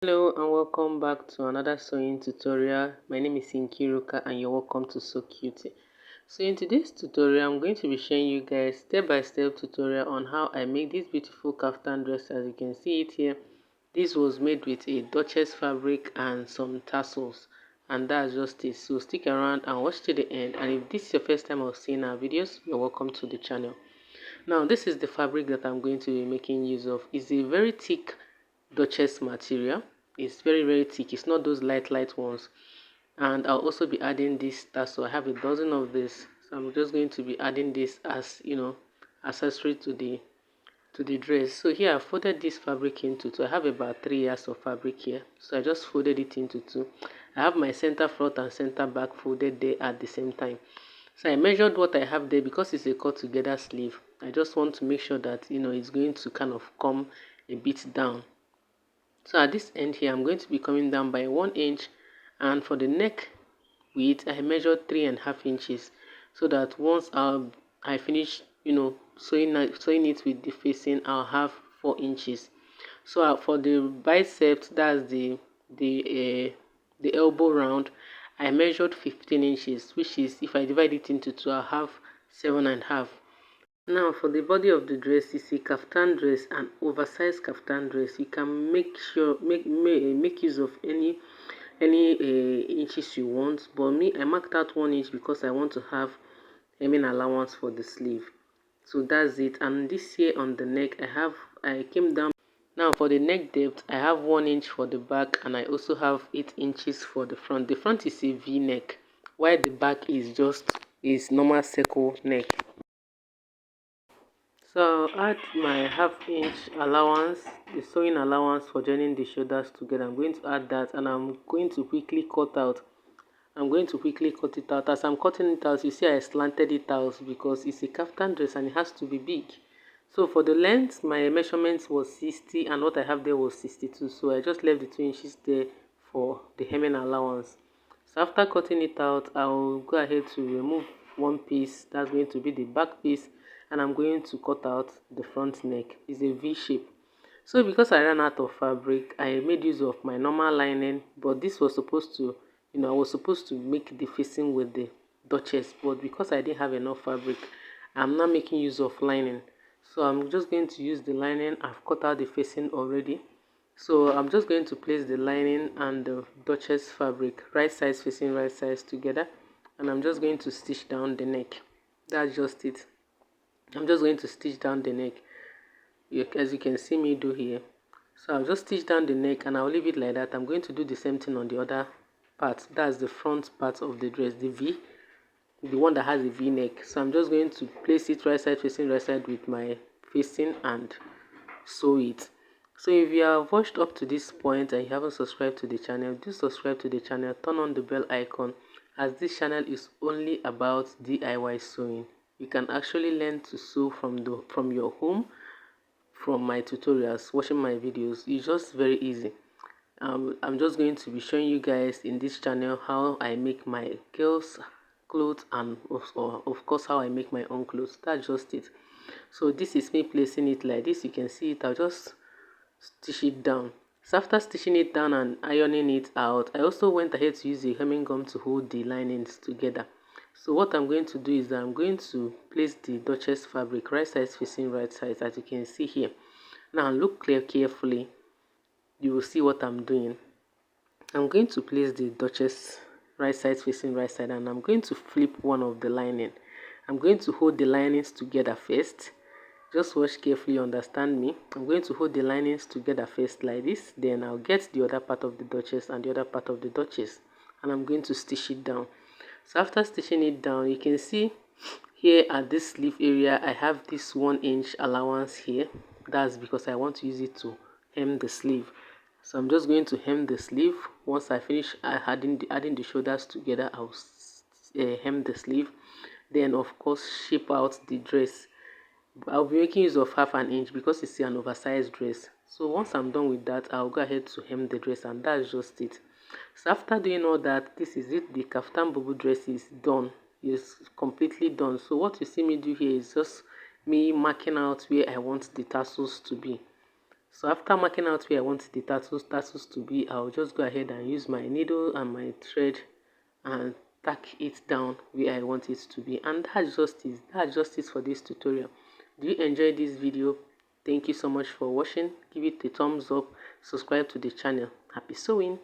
Hello and welcome back to another sewing tutorial. My name is Nkiruka and you're welcome to Sew Cutie. So in today's tutorial, I'm going to be showing you guys step-by-step tutorial on how I make this beautiful kaftan dress. As you can see it here, this was made with a Duchess fabric and some tassels, and that's just it. So stick around and watch to the end, and if this is your first time of seeing our videos, you're welcome to the channel. Now this is the fabric that I'm going to be making use of. It's a very thick Duchess material. It's very thick. It's not those light ones. And I'll also be adding this tassel. I have a dozen of this, so I'm just going to be adding this as accessory to the dress. So here I folded this fabric into two. I have about 3 yards of fabric here, so I just folded it into two. I have my center front and center back folded there at the same time. So I measured what I have there because it's a cut together sleeve. I just want to make sure that it's going to kind of come a bit down. So at this end here, I'm going to be coming down by 1 inch, and for the neck width, I measured 3.5 inches, so that once I finish, sewing it with the facing, I'll have 4 inches. So for the biceps, that's the elbow round, I measured 15 inches, which is, if I divide it into two, I'll have 7.5. Now for the body of the dress, it's a kaftan dress, an oversized kaftan dress. You can make use of any inches you want, but me, I marked out 1 inch because I want to have hemming allowance for the sleeve. So that's it. And this here on the neck, I came down. Now for the neck depth, I have 1 inch for the back, and I also have 8 inches for the front. The front is a V neck, while the back is normal circle neck. So I'll add my ½ inch allowance, the sewing allowance for joining the shoulders together. I'm going to add that, and I'm going to quickly cut out. I'm going to quickly cut it out. As I'm cutting it out, you see I slanted it out because it's a kaftan dress and it has to be big. So for the length, my measurement was 60 and what I have there was 62. So I just left the 2 inches there for the hemming allowance. So after cutting it out, I'll go ahead to remove one piece. That's going to be the back piece, and I'm going to cut out the front neck. It's a V shape. So because I ran out of fabric, I made use of my normal lining, but this was supposed to, I was supposed to make the facing with the Duchess, but because I didn't have enough fabric, I'm not making use of lining. So I'm just going to use the lining. I've cut out the facing already. So I'm just going to place the lining and the Duchess fabric, right sides facing right sides together, and I'm just going to stitch down the neck. That's just it. I'm just going to stitch down the neck, as you can see me do here. So I'll just stitch down the neck and I'll leave it like that. I'm going to do the same thing on the other part. That's the front part of the dress, the V, the one that has the V neck. So I'm just going to place it right side facing right side with my facing and sew it. So if you have watched up to this point and you haven't subscribed to the channel, do subscribe to the channel, turn on the bell icon, as this channel is only about DIY sewing. You can actually learn to sew from your home, from my tutorials, watching my videos. It's just very easy. I'm just going to be showing you guys in this channel how I make my girls clothes, and of course how I make my own clothes. That's just it. So this is me placing it like this. You can see it. I'll just stitch it down. So after stitching it down and ironing it out, I also went ahead to use a hemming gum to hold the linings together. So what I'm going to do is that I'm going to place the Duchess fabric right sides facing right sides, as you can see here. Now look carefully. You will see what I'm doing. I'm going to place the Duchess right sides facing right side, and I'm going to flip one of the lining. I'm going to hold the linings together first. Just watch carefully, understand me. I'm going to hold the linings together first like this. Then I'll get the other part of the Duchess and the other part of the Duchess, and I'm going to stitch it down. So after stitching it down, you can see here at this sleeve area, I have this 1 inch allowance here. That's because I want to use it to hem the sleeve. So I'm just going to hem the sleeve. Once I finish adding the shoulders together, I'll hem the sleeve. Then of course shape out the dress. I'll be making use of ½ inch because it's an oversized dress. So once I'm done with that, I'll go ahead to hem the dress, and that's just it. So after doing all that, this is it. The kaftan boubou dress is done. It's completely done. So what you see me do here is just me marking out where I want the tassels to be. So after marking out where I want the tassels to be, I'll just go ahead and use my needle and my thread and tack it down where I want it to be. And that's just it. That's just it for this tutorial. Do you enjoy this video? Thank you so much for watching. Give it a thumbs up, subscribe to the channel. Happy sewing.